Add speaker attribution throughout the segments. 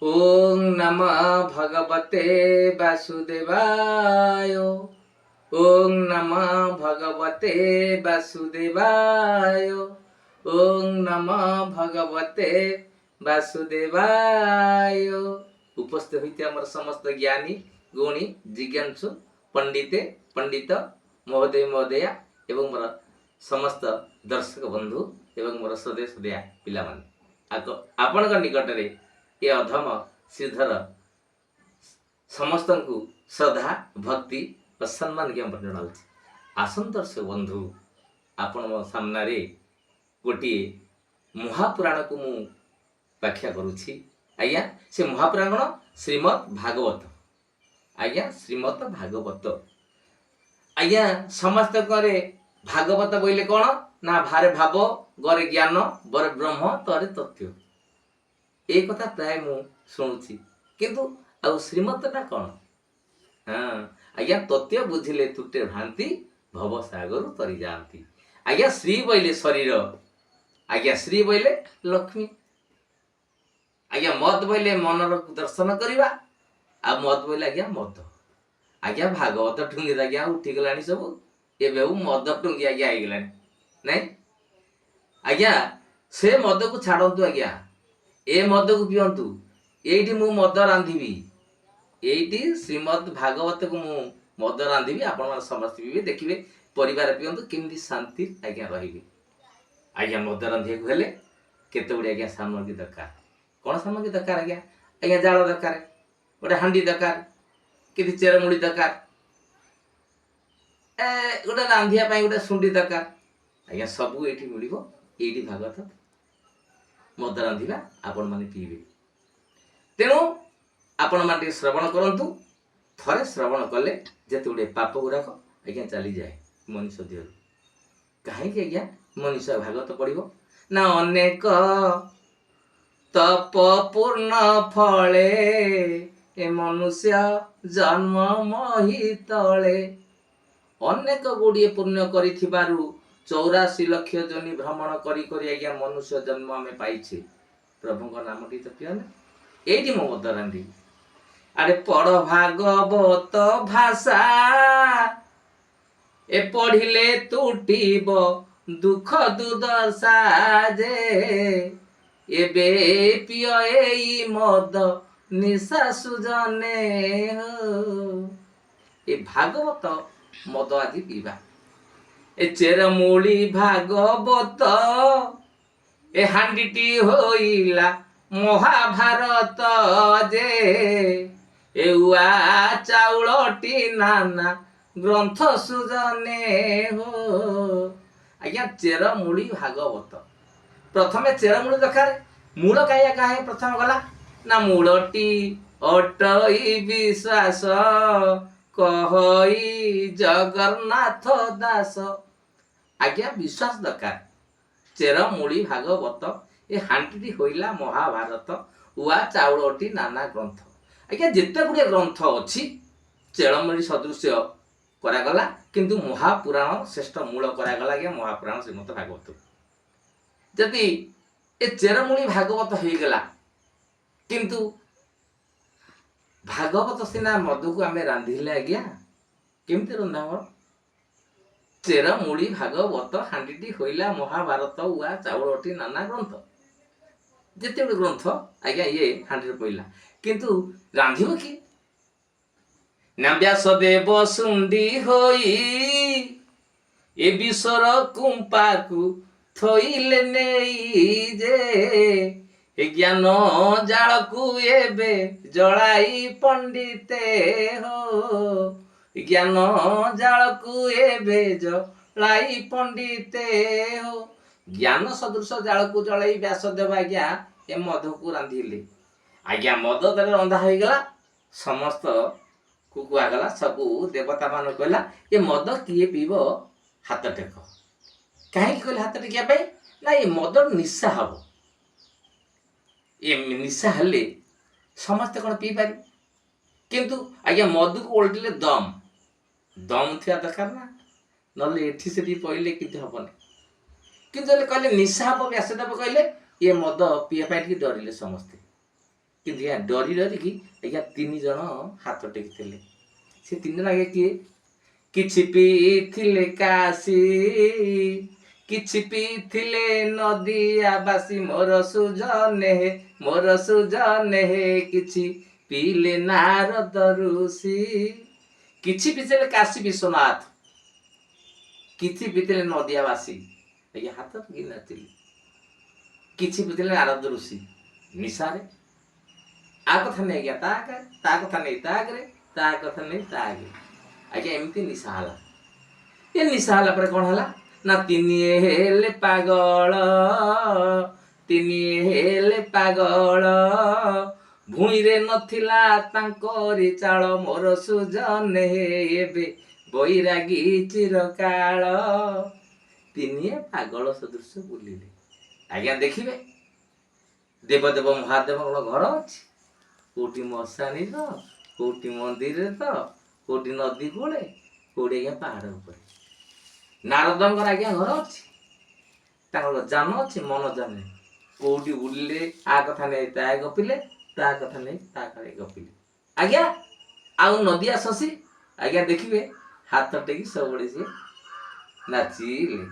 Speaker 1: ओं नमः भगवते वासुदेवाय। ओं नमः भगवते वासुदेवाय। ओं नमः भगवते वासुदेवाय। उपस्थित होते आमर समस्त ज्ञानी गुणी जिज्ञासु पंडिते पंडित महोदय महोदया एवं मोर समस्त दर्शक बंधु एवं मोर सदय सदया पिला माने आपण निकट रे ये अधम श्रीधर समस्त को श्रद्धा भक्ति और सम्मान ज्ञापन जनाऊँ। आसन दर्शक बंधु आपण मो सामने गोटे महापुराण को मु व्याख्या करुछि। आज्ञा से महापुराण श्रीमद् भागवत। आज्ञा श्रीमद् भागवत आज्ञा समस्त करे भागवत बोले कौन ना भारे भाव गरे ज्ञान बरे ब्रह्म तरे तथ्य एक कथा प्राय मु शुणुछि किंतु आ श्रीमतटा कौन। हाँ आज्ञा तथ्य बुझिले तुटे भ्रांति भव सागर तरी जाती। आज्ञा श्री बोले शरीर। आज्ञा श्री बोले लक्ष्मी। आज्ञा मत बोले मनर दर्शन करवा आ मत बोले आज्ञा मद। आज्ञा भागवत ठुंगी आज्ञा उठी गलानी सब एबे मद ठुंगी आज्ञा आई गलानी नहीं। आज्ञा से मद को छाड़तु। आज्ञा ए मद को पियंतु। एठी मु मद रांधिबी। एठी श्रीमद् भागवत को मु मद रांधिबी। आपण मन समस्त पीबे देखिबे परिवार पियंतु केमती शांति आज्ञा रहिबे। आज्ञा मद रांधे को हेले केते गुडी आज्ञा सामग्री दरकार। कोन सामग्री दरकार आज्ञा? आज्ञा जाल दरकार, गोटे हांडी दरकार, कि चेरमुड़ी दरकार, गोटे रांधिया पाई गोटे सुंडी दरकार। आज्ञा सबू एठी मिलिबो। एठी भागवत मद रांधिबा आपण माने पीबे। तेणु आपण माने श्रवण करंतु। थरे श्रवण कले जेते गुडे पाप गुराक आज्ञा चली जाए मनुष्य देह। कहीं आज्ञा मनुष्य भागवत पढ़िबो ना अनेक तप पूर्ण फले ए मनुष्य जन्म मही तले। अनेक गुड़िए पुण्य करिथिबारु 84 लक्ष जनी भ्रमण करी करी आज्ञा मनुष्य जन्म आमे पाइछे। प्रभु नाम टी तो पियने एठी मो मद रांधी। अरे पढ़ भागवत भाषा ए पढ़िले तुटिब दुख दुर्दशा जे एबे पिय एई मद निशा सुजने हो। ए भागवत मद आदि पीवा। ए चेरमूली भागवत ए हांडीटी होइला महाभारत जे एउआ चाउलटी नाना ग्रंथ सुजने हो। आज्ञा चेरमूली भागवत प्रथमे चेरमूली दरकार। मूल काया काहे प्रथम गला ना मूलटी अटई विश्वास कहई जगन्नाथ दास। आज्ञा विश्वास दरकार। चेरमूली भागवत ए हांटी होइला महाभारत उआ चाउलटी नाना ग्रंथ। आज्ञा जेते गुड़े ग्रंथ अच्छी चेरमूली सदृश करागला किंतु महापुराण श्रेष्ठ मूल करागला। आज्ञा महापुराण श्रीमद् भागवत जदि ए चेरमूली भागवत हो गला किंतु भागवत सिना मधु को आमे रांधिले आज्ञा केमती रंधा हो। चेरमूली भागवत हांडीटी होइला महाभारत उआ चाउलटी नाना ग्रंथ जेते ग्रंथ आज्ञा ये हांडी पइला किंतु रांधिबो कि ना व्यासदेव सुंडी होई ए विश्वर कुंपाकु थोइले नेई जे ज्ञान जाल को एबे जलाई पंडिते हो। ज्ञान जाल को एबे जलाई पंडिते हो। ज्ञान सदृश जाल को जलाई व्यासदेव आज्ञा ए मधु को रांधिले। आज्ञा मद तले रंधा हो गला। समस्त को कुआगला सबू देवता मान कहला ये मद किए पीब हाथ टेक। कहीं कहले हाथ टेकिया पे ना ये मद निशा हम। ये निशा हेले समस्ते कौन पी पारे किंतु आज्ञा मधु को ओल्टिले दम दम थिया दरकार ना नले एठी सेठी पहिले किते हबने। किंतु कहले निशा हम व्यासदेव कहले ये मद पिया पाई डरिले समस्ते। କିନ୍ତୁ ଆଜ୍ଞା ଡରି ଡରିକି ଆଜ୍ଞା 3 ଜଣ ହାତ ଟେକିଥିଲେ। ସେ 3 ଜଣ ଆଜ୍ଞା କିଏ? କିଛି ପିଇଥିଲେ କାଶୀ, କିଛି ପିଇଥିଲେ ନଦିଆ ବାସି, ମୋର ସୁଜନେ ହେ, ମୋର ସୁଜନେ ହେ, କିଛି ପିଇଲେ ନାରଦ ଋଷି। କିଛି ପିଇଥିଲେ କାଶୀ ବିଶ୍ୱନାଥ, କିଛି ପିଇଥିଲେ ନଦିଆ ବାସି, ଆଜ୍ଞା ହାତ ଟେକି ନାଚିଲେ। କିଛି ପିଇଥିଲେ ନାରଦ ଋଷି ନିଶାରେ। ଆ କଥା ନେଇ ଆଜ୍ଞା ତା ଆଗରେ, ତା କଥା ନେଇ ତା ଆଗରେ, ତା କଥା ନେଇ ତା ଆଗରେ, ଆଜ୍ଞା ଏମିତି ନିଶା ହେଲା। ଏ ନିଶା ହେଲା ପରେ କ'ଣ ହେଲା ନା 3 ହେଲେ ପାଗଳ, 3 ହେଲେ ପାଗଳ, ଭୂଇଁରେ ନଥିଲା ତାଙ୍କରି ଚାଳ, ମୋର ସୁଜନେ ହେ ଏବେ ବୈରାଗୀ ଚିରକାଳ। 3 ପାଗଳ ସଦୃଶ ବୁଲିଲେ। ଆଜ୍ଞା ଦେଖିବେ ଦେବଦେବ ମହାଦେବଙ୍କ ଘର ଅଛି, କୋଉଠି ମଶାଣୀ ତ, କୋଉଠି ମନ୍ଦିରରେ ତ, କୋଉଠି ନଦୀ କୂଳେ, କୋଉଠି ଆଜ୍ଞା ପାହାଡ଼ ଉପରେ। ନାରଦଙ୍କର ଆଜ୍ଞା ଘର ଅଛି, ତାଙ୍କର ଯାନ ଅଛି, ମନ ଜାନେ କୋଉଠି ବୁଲିଲେ, ଆ କଥା ନେଇ ତା ଗପିଲେ, ତା କଥା ନେଇ ତା ଗପିଲେ। ଆଜ୍ଞା ଆଉ ନଦିଆ ଶଶୀ ଆଜ୍ଞା ଦେଖିବେ ହାତ ଟେକି ସବୁବେଳେ ସିଏ ନାଚିଲେ।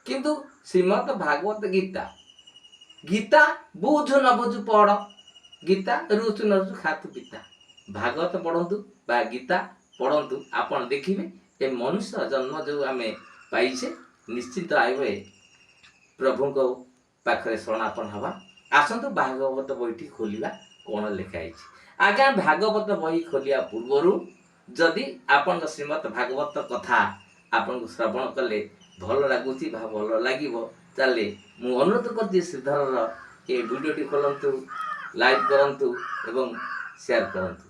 Speaker 1: କିନ୍ତୁ ଶ୍ରୀମଦ ଭାଗବତ ଗୀତା, ଗୀତା ବୁଝୁ ନ ବୁଝୁ ପଢ, ଗୀତା ରୁଚୁ ନ ରୁଚୁ ଖାତୁ ପିତା। ଭାଗବତ ପଢନ୍ତୁ ବା ଗୀତା ପଢନ୍ତୁ, ଆପଣ ଦେଖିବେ ଏ ମନୁଷ୍ୟ ଜନ୍ମ ଯେଉଁ ଆମେ ପାଇଛେ ନିଶ୍ଚିତ ଆଇବେ ପ୍ରଭୁଙ୍କ ପାଖରେ ଶରଣାପନ୍ନ ହେବା। ଆସନ୍ତୁ ଭାଗବତ ବହିଟି ଖୋଲିବା, କ'ଣ ଲେଖା ହେଇଛି। ଆଜ୍ଞା ଭାଗବତ ବହି ଖୋଲିବା ପୂର୍ବରୁ ଯଦି ଆପଣଙ୍କ ଶ୍ରୀମଦ ଭାଗବତ କଥା ଆପଣଙ୍କୁ ଶ୍ରବଣ କଲେ ଭଲ ଲାଗୁଛି ବା ଭଲ ଲାଗିବ, ତାହେଲେ ମୁଁ ଅନୁରୋଧ କରୁଛି ଶ୍ରୀଧରର ଏ ଭିଡ଼ିଓଟି ଖୋଲନ୍ତୁ, ଲାଇକ୍ କରନ୍ତୁ ଏବଂ ସେୟାର କରନ୍ତୁ।